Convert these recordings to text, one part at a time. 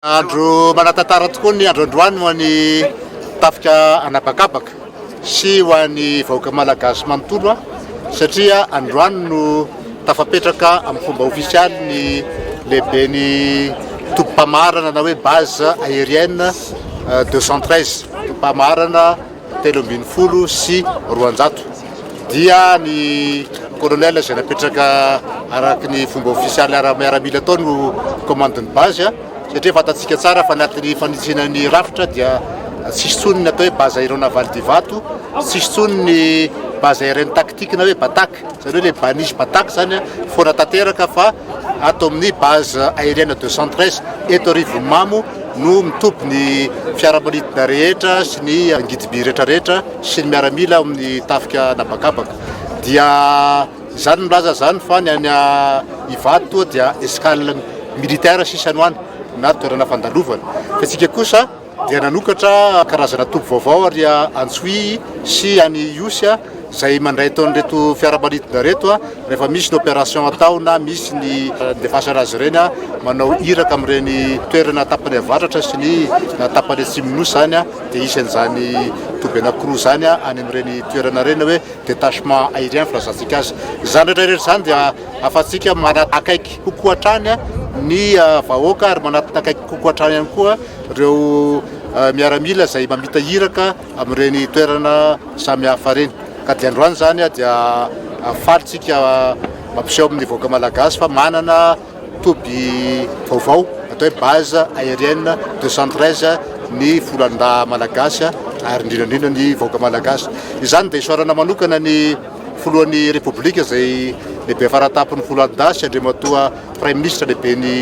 Andro manatantara tokoa ny androandroany ho an'ny tafika anabakabaka sy ho an'ny vahoaka malagasy manontolo satria androany no tafapetraka amin'ny fomba ofisialy ny lehiben'ny tompam-pamarana na hoe base aérienne 213 tompam-pamarana 340 sy 200 dia ny colonel izay napetraka araky ny fomba ofisialy miaramila tao no commandeny base satria fantatsika tsara fa anatin'ny fanitsinan'ny rafitra dia tsisy tsony ny atao hoe base aéronavale du Vato, tsisy tsony ny base aérienne tactique na hoe batak zany hoe le banisy batak zany foana tanteraka fa ato amin'ny base aérienne 213 eto Rivomamo no mitompy ny fiaramanidina rehetra sy ny angidiby rehetrarehetra sy ny miaramila amin'ny tafika anabakabaka dia zany milaza zany fa ny any Ivato dia escale militaire sisany hoany na toerana fandalovana fa tsika kosa dia nanokatra karazana tompy vaovao ary Antsohihy sy any Iosy zay mandray taon'reto fiaramanidina reto rehefa misy ny opération atao na misy ny defasana azy ireny manao iraka amin'ireny toerana tapany avaratra sy ny tapany atsimonosy zany dia isan'izany toby anankiroa zany any amin'ireny toerana reny hoe détachement aérien filazantsika azy zany rehetrarehetra zany dia afatsika manakaiky kokoa hatrany ny vahoaka ary manakaiky kokoa hatrany ihany koa ireo miaramila zay mamita iraka amin'ireny toerana samihafa reny ka dia androany zany dia falitsika mampiseho amin'ny vahoaka malagasy fa manana toby vaovao atao hoe base aérienne 213 ny folandaha malagasy ary indrindrandrindra ny vahoaka malagasy izany dia isorana manokana ny filohan'ny repoblika zay lehibe faratapin'ny folandaha sy andriamatoa prime ministre lehibe ny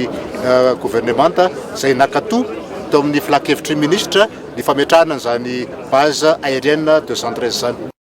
gouvernemanta zay nakatoa tao amin'ny filakevitry ministre ny fametrahana zany base aérienne 213 zany.